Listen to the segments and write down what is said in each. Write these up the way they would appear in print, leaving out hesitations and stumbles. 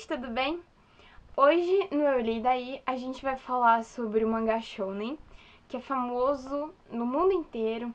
tudo bem? Hoje no Eu Li Daí a gente vai falar sobre o mangá shounen, que é famoso no mundo inteiro.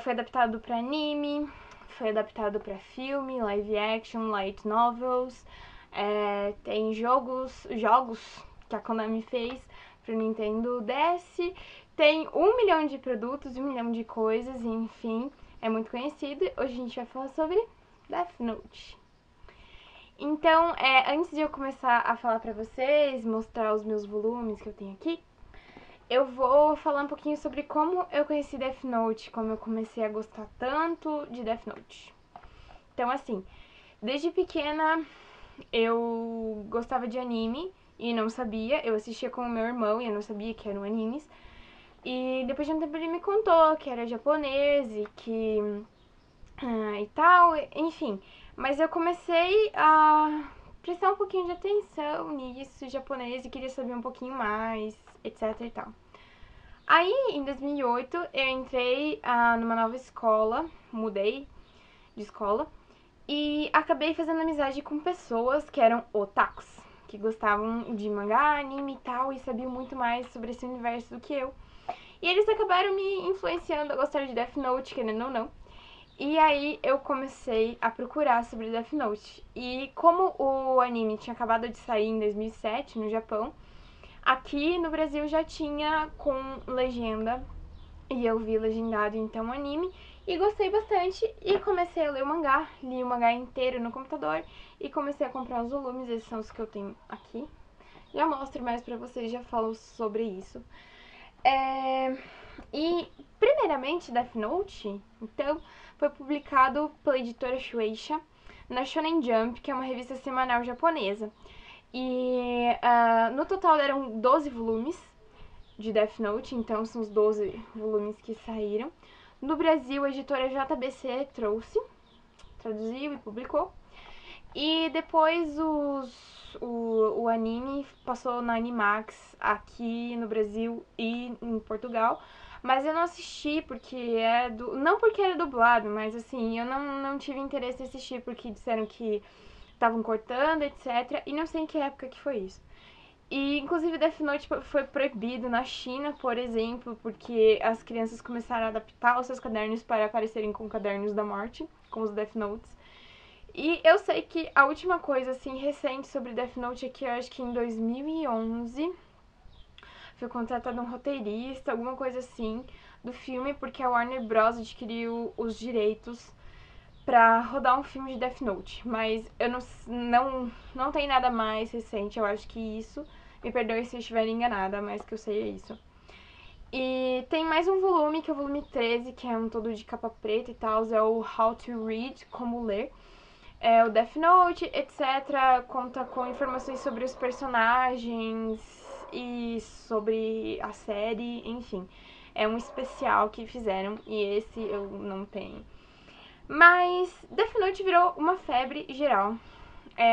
Foi adaptado para anime, foi adaptado para filme, live action, light novels. Tem jogos que a Konami fez para o Nintendo DS. Tem 1 milhão de produtos, 1 milhão de coisas, enfim, é muito conhecido. Hoje a gente vai falar sobre Death Note. Então, antes de eu começar a falar pra vocês, mostrar os meus volumes que eu tenho aqui, eu vou falar um pouquinho sobre como eu conheci Death Note, como eu comecei a gostar tanto de Death Note. Então, assim, desde pequena eu gostava de anime e não sabia, eu assistia com o meu irmão e eu não sabia que eram animes. E depois de um tempo ele me contou que era japonês e que e tal, enfim. Mas eu comecei a prestar um pouquinho de atenção nisso, japonês, e queria saber um pouquinho mais, etc e tal. Aí, em 2008, eu entrei numa nova escola, mudei de escola, e acabei fazendo amizade com pessoas que eram otakus, que gostavam de mangá, anime e tal, e sabiam muito mais sobre esse universo do que eu. E eles acabaram me influenciando a gostar de Death Note, querendo ou não. E aí eu comecei a procurar sobre Death Note. E como o anime tinha acabado de sair em 2007 no Japão, aqui no Brasil já tinha com legenda. E eu vi legendado então o anime e gostei bastante. E comecei a ler o mangá, li o mangá inteiro no computador e comecei a comprar os volumes. Esses são os que eu tenho aqui. Já mostro mais pra vocês, já falo sobre isso. E, primeiramente, Death Note, então, foi publicado pela editora Shueisha na Shonen Jump, que é uma revista semanal japonesa. E no total eram 12 volumes de Death Note, então são os 12 volumes que saíram. No Brasil, a editora JBC trouxe, traduziu e publicou. E depois o anime passou na Animax aqui no Brasil e em Portugal. Mas eu não assisti porque é do. Não porque era dublado, mas assim, eu não tive interesse em assistir porque disseram que estavam cortando, etc. E não sei em que época que foi isso. E inclusive Death Note foi proibido na China, por exemplo, porque as crianças começaram a adaptar os seus cadernos para parecerem com cadernos da morte, com os Death Notes. E eu sei que a última coisa, assim, recente sobre Death Note é que eu acho que em 2011 foi contratado um roteirista, alguma coisa assim, do filme, porque a Warner Bros. Adquiriu os direitos pra rodar um filme de Death Note. Mas eu não tem nada mais recente, eu acho que isso. Me perdoe se eu estiver enganada, mas que eu sei é isso. E tem mais um volume, que é o volume 13, que é um todo de capa preta e tal, é o How to Read, Como Ler. O Death Note, etc. Conta com informações sobre os personagens e sobre a série, enfim. É um especial que fizeram e esse eu não tenho. Mas Death Note virou uma febre geral.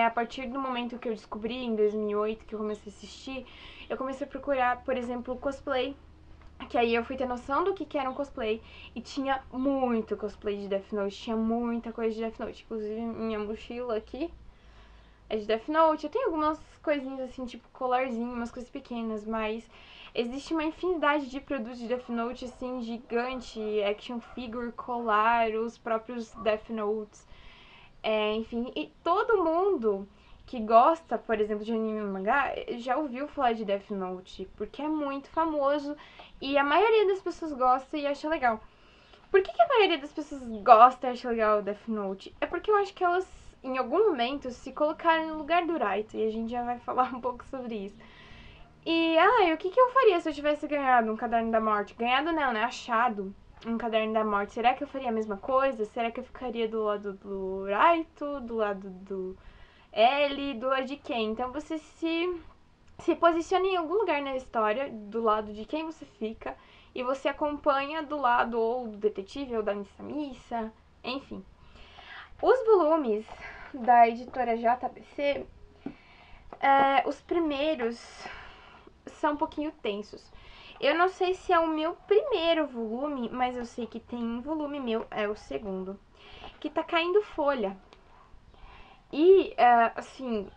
A partir do momento que eu descobri, em 2008, que eu comecei a assistir, eu comecei a procurar, por exemplo, cosplay, que aí eu fui ter noção do que era um cosplay. E tinha muito cosplay de Death Note, tinha muita coisa de Death Note. Inclusive, minha mochila aqui é de Death Note. Eu tenho algumas coisinhas assim, tipo colarzinho, umas coisas pequenas, mas existe uma infinidade de produtos de Death Note, assim, gigante. Action figure, colar, os próprios Death Notes. Enfim, e todo mundo que gosta, por exemplo, de anime e mangá, já ouviu falar de Death Note, porque é muito famoso e a maioria das pessoas gosta e acha legal. Por que a maioria das pessoas gosta e acha legal o Death Note? É porque eu acho que elas, em algum momento, se colocaram no lugar do Raito, e a gente já vai falar um pouco sobre isso. E, o que eu faria se eu tivesse ganhado um Caderno da Morte? Ganhado não, né? Achado um Caderno da Morte. Será que eu faria a mesma coisa? Será que eu ficaria do lado do Raito, do lado do L, do lado de quem? Então você se posiciona em algum lugar na história, do lado de quem você fica, e você acompanha do lado ou do detetive ou da missa, enfim. Os volumes da editora JBC, os primeiros são um pouquinho tensos. Eu não sei se é o meu primeiro volume, mas eu sei que tem um volume meu, é o segundo, que tá caindo folha. E, assim,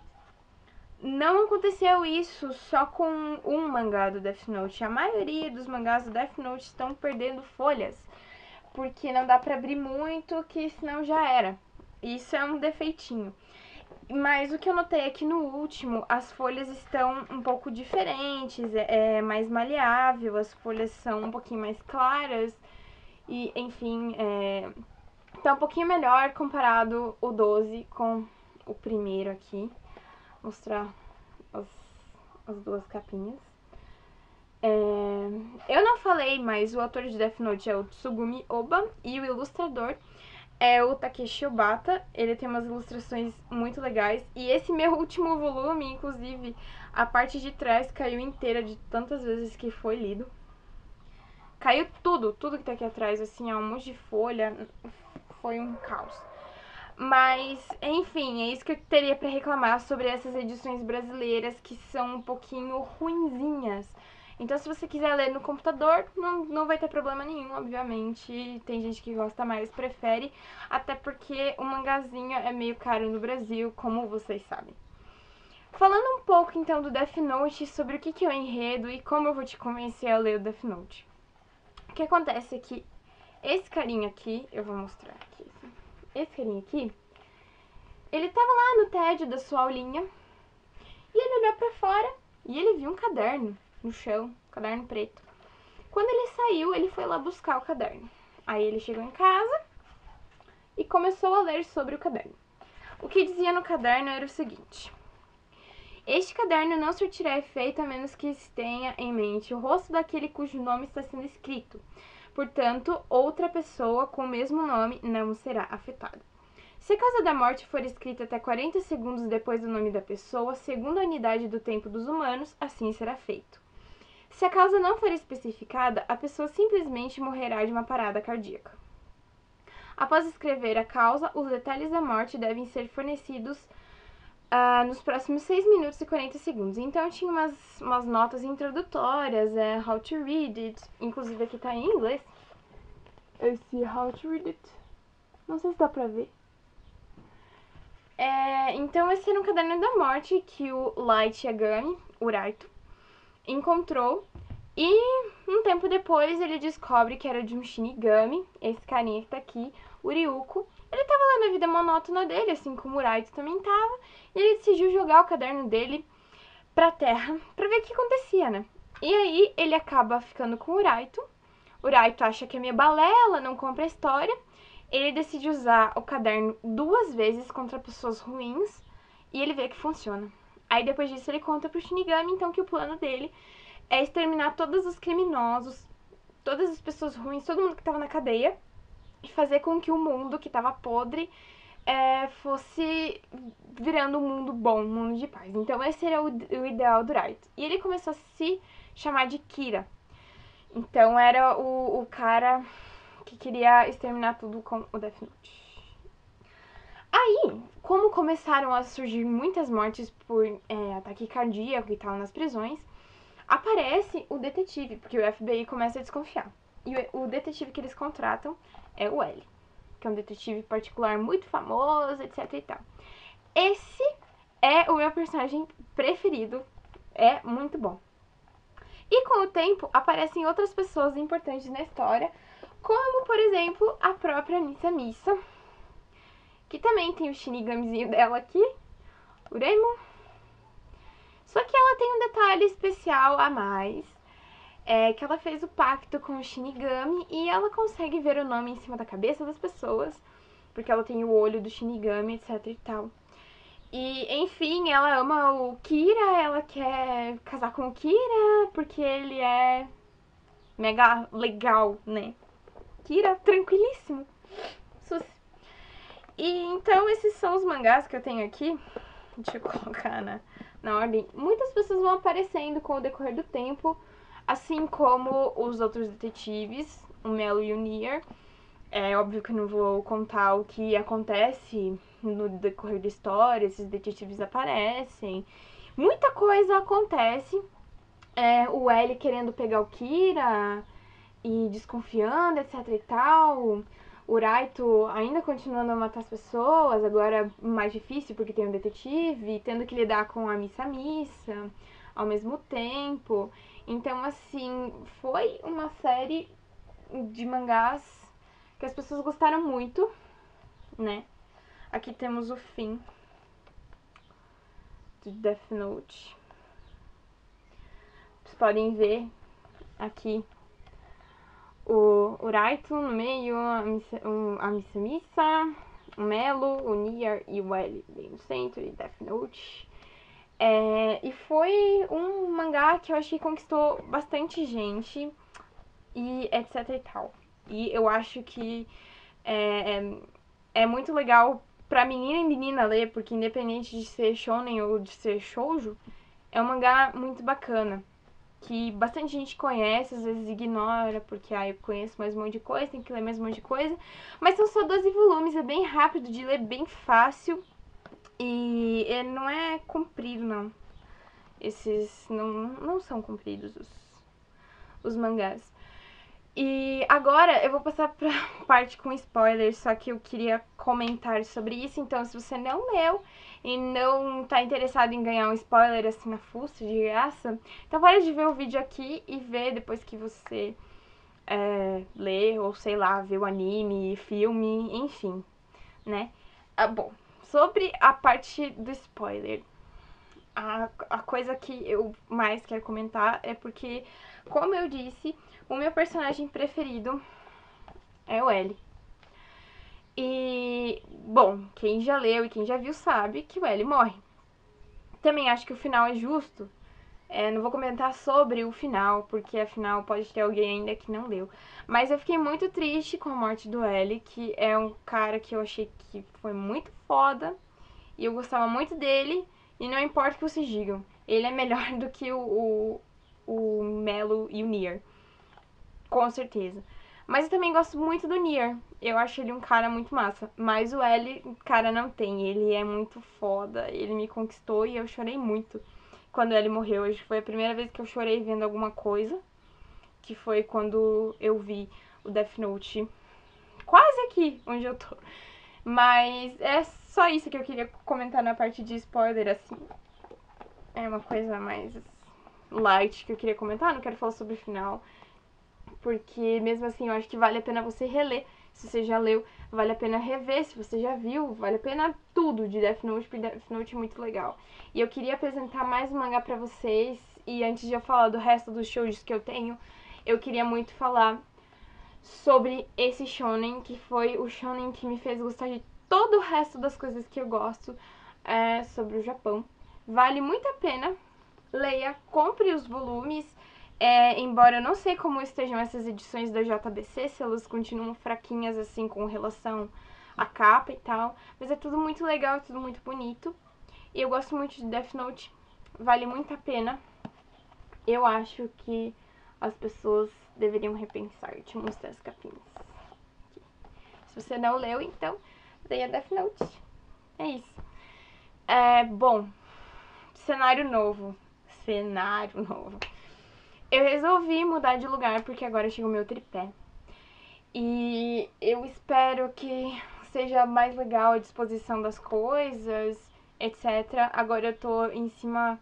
não aconteceu isso só com um mangá do Death Note. A maioria dos mangás do Death Note estão perdendo folhas, porque não dá pra abrir muito, que senão já era. Isso é um defeitinho. Mas o que eu notei é que no último as folhas estão um pouco diferentes, é mais maleável, as folhas são um pouquinho mais claras e, enfim, tá um pouquinho melhor comparado o 12 com o primeiro aqui. Vou mostrar as duas capinhas. Eu não falei, mas o autor de Death Note é o Tsugumi Oba e o ilustrador é o Takeshi Obata. Ele tem umas ilustrações muito legais. E esse meu último volume, inclusive, a parte de trás caiu inteira de tantas vezes que foi lido. Caiu tudo que tá aqui atrás, assim, ó, um monte de folha. Foi um caos. Mas, enfim, é isso que eu teria pra reclamar sobre essas edições brasileiras que são um pouquinho ruinzinhas. Então, se você quiser ler no computador, não vai ter problema nenhum, obviamente. Tem gente que gosta mais, prefere, até porque o mangazinho é meio caro no Brasil, como vocês sabem. Falando um pouco, então, do Death Note, sobre o que é o enredo e como eu vou te convencer a ler o Death Note. O que acontece é que esse carinha aqui, eu vou mostrar aqui, esse carinha aqui, ele tava lá no tédio da sua aulinha, e ele olhou pra fora e ele viu um caderno no chão, um caderno preto. Quando ele saiu, ele foi lá buscar o caderno. Aí ele chegou em casa e começou a ler sobre o caderno. O que dizia no caderno era o seguinte: este caderno não surtirá efeito a menos que se tenha em mente o rosto daquele cujo nome está sendo escrito. Portanto, outra pessoa com o mesmo nome não será afetada. Se a causa da morte for escrita até 40 segundos depois do nome da pessoa, segundo a unidade do tempo dos humanos, assim será feito. Se a causa não for especificada, a pessoa simplesmente morrerá de uma parada cardíaca. Após escrever a causa, os detalhes da morte devem ser fornecidos nos próximos 6 minutos e 40 segundos. Então tinha umas notas introdutórias, how to read it, inclusive aqui tá em inglês. Esse how to read it, não sei se dá pra ver. Então esse era um caderno da morte que o Light Yagami, o Raito, encontrou. E um tempo depois ele descobre que era de um Shinigami, esse carinha que tá aqui, o Ryuko. Ele tava lá na vida monótona dele, assim como o Raito também tava, e ele decidiu jogar o caderno dele pra terra pra ver o que acontecia, né? E aí ele acaba ficando com o Raito. O Raito acha que é meio balela, não compra a história. Ele decide usar o caderno 2 vezes contra pessoas ruins e ele vê que funciona. Aí depois disso ele conta pro Shinigami então que o plano dele é exterminar todos os criminosos, todas as pessoas ruins, todo mundo que tava na cadeia e fazer com que o mundo que tava podre fosse virando um mundo bom, um mundo de paz. Então esse era o ideal do Raito. E ele começou a se chamar de Kira. Então era o cara que queria exterminar tudo com o Death Note. Aí, como começaram a surgir muitas mortes por ataque cardíaco e tal nas prisões, aparece o detetive, porque o FBI começa a desconfiar. E o detetive que eles contratam é o L, que é um detetive particular muito famoso, etc e tal. Esse é o meu personagem preferido, é muito bom. E com o tempo, aparecem outras pessoas importantes na história, como, por exemplo, a própria Misa, que também tem o Shinigamizinho dela aqui, o Remo. Só que ela tem um detalhe especial a mais, que ela fez o pacto com o Shinigami e ela consegue ver o nome em cima da cabeça das pessoas, porque ela tem o olho do Shinigami, etc e tal. E, enfim, ela ama o Kira, ela quer casar com o Kira, porque ele é mega legal, né? Kira, tranquilíssimo. Sus. E então esses são os mangás que eu tenho aqui. Deixa eu colocar na ordem. Muitas pessoas vão aparecendo com o decorrer do tempo, assim como os outros detetives, o Melo e o Nier. É óbvio que eu não vou contar o que acontece no decorrer da história, esses detetives aparecem. Muita coisa acontece. O L querendo pegar o Kira e desconfiando, etc e tal. o Raito ainda continuando a matar as pessoas, agora mais difícil porque tem um detetive, tendo que lidar com a Missa ao mesmo tempo. Então, assim, foi uma série de mangás que as pessoas gostaram muito, né? Aqui temos o fim de Death Note. Vocês podem ver aqui o Raito no meio, a Missa, o Melo, o Nier e o L bem no centro, e Death Note. E foi um mangá que eu acho que conquistou bastante gente e etc e tal. E eu acho que é muito legal pra menina e menina ler, porque independente de ser shonen ou de ser shoujo, é um mangá muito bacana. Que bastante gente conhece, às vezes ignora, porque eu conheço mais um monte de coisa, tem que ler mais um monte de coisa. Mas são só 12 volumes, é bem rápido de ler, bem fácil. E ele não é comprido, não. Esses não são compridos, os mangás. E agora eu vou passar pra parte com spoilers, só que eu queria comentar sobre isso. Então, se você não leu e não tá interessado em ganhar um spoiler assim na fuça, de graça, então pode ver o vídeo aqui e ver depois que você lê, ou sei lá, ver o anime, filme, enfim, né? Bom, sobre a parte do spoiler. A coisa que eu mais quero comentar é porque, como eu disse, o meu personagem preferido é o L. E, bom, quem já leu e quem já viu sabe que o L morre. Também acho que o final é justo. Não vou comentar sobre o final, porque afinal pode ter alguém ainda que não leu. Mas eu fiquei muito triste com a morte do L, que é um cara que eu achei que foi muito foda. E eu gostava muito dele. E não importa o que vocês digam, ele é melhor do que o Melo e o Nier. Com certeza. Mas eu também gosto muito do Nier. Eu acho ele um cara muito massa. Mas o L, cara, não tem. Ele é muito foda. Ele me conquistou e eu chorei muito quando ele morreu. Hoje foi a primeira vez que eu chorei vendo alguma coisa. Que foi quando eu vi o Death Note quase aqui onde eu tô. Mas é só isso que eu queria comentar na parte de spoiler, assim. É uma coisa mais light que eu queria comentar. Não quero falar sobre o final. Porque mesmo assim eu acho que vale a pena você reler. Se você já leu, vale a pena rever. Se você já viu, vale a pena tudo de Death Note, porque Death Note é muito legal. E eu queria apresentar mais um mangá pra vocês. E antes de eu falar do resto dos shows que eu tenho, eu queria muito falar sobre esse shonen, que foi o shonen que me fez gostar de todo o resto das coisas que eu gosto sobre o Japão. Vale muito a pena. Leia, compre os volumes. Embora eu não sei como estejam essas edições da JBC, se elas continuam fraquinhas assim com relação à capa e tal. Mas é tudo muito legal, é tudo muito bonito. E eu gosto muito de Death Note. Vale muito a pena. Eu acho que as pessoas deveriam repensar. Deixa eu mostrar as capinhas. Aqui. Se você não leu, então leia Death Note. É isso. Bom, cenário novo. Cenário novo. Eu resolvi mudar de lugar porque agora chegou o meu tripé. E eu espero que seja mais legal a disposição das coisas, etc. Agora eu tô em cima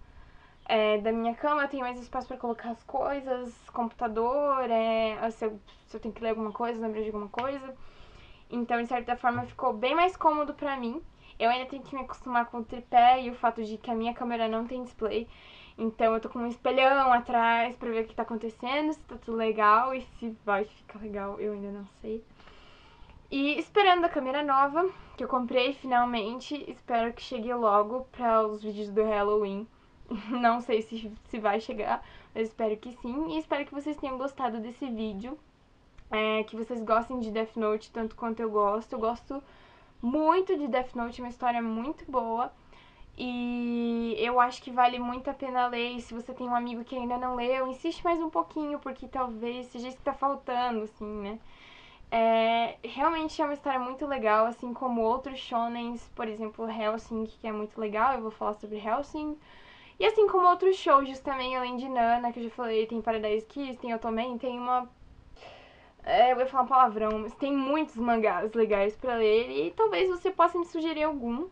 da minha cama, eu tenho mais espaço pra colocar as coisas, computador, se eu tenho que ler alguma coisa, lembrar de alguma coisa. Então, de certa forma, ficou bem mais cômodo pra mim. Eu ainda tenho que me acostumar com o tripé e o fato de que a minha câmera não tem display. Então eu tô com um espelhão atrás pra ver o que tá acontecendo, se tá tudo legal e se vai ficar legal, eu ainda não sei. E esperando a câmera nova, que eu comprei finalmente, espero que chegue logo para os vídeos do Halloween. Não sei se vai chegar, mas espero que sim. E espero que vocês tenham gostado desse vídeo. Que vocês gostem de Death Note tanto quanto eu gosto. Eu gosto muito de Death Note, é uma história muito boa. E eu acho que vale muito a pena ler. E se você tem um amigo que ainda não leu, insiste mais um pouquinho, porque talvez seja isso que tá faltando, assim, né? Realmente é uma história muito legal, assim como outros shonens, por exemplo, Hellsing, que é muito legal, eu vou falar sobre Hellsing. E assim como outros shoujos também, além de Nana, que eu já falei, tem Paradise Kiss, tem Otomen, tem eu ia falar um palavrão, mas tem muitos mangás legais pra ler e talvez você possa me sugerir algum.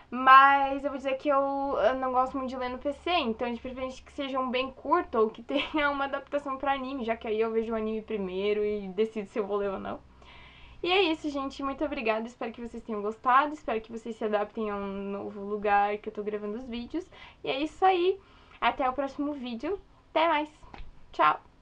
Mas eu vou dizer que eu não gosto muito de ler no PC, então de preferência que sejam bem curto ou que tenha uma adaptação pra anime, já que aí eu vejo o anime primeiro e decido se eu vou ler ou não. E é isso, gente. Muito obrigada. Espero que vocês tenham gostado. Espero que vocês se adaptem a um novo lugar que eu tô gravando os vídeos. E é isso aí. Até o próximo vídeo. Até mais. Tchau.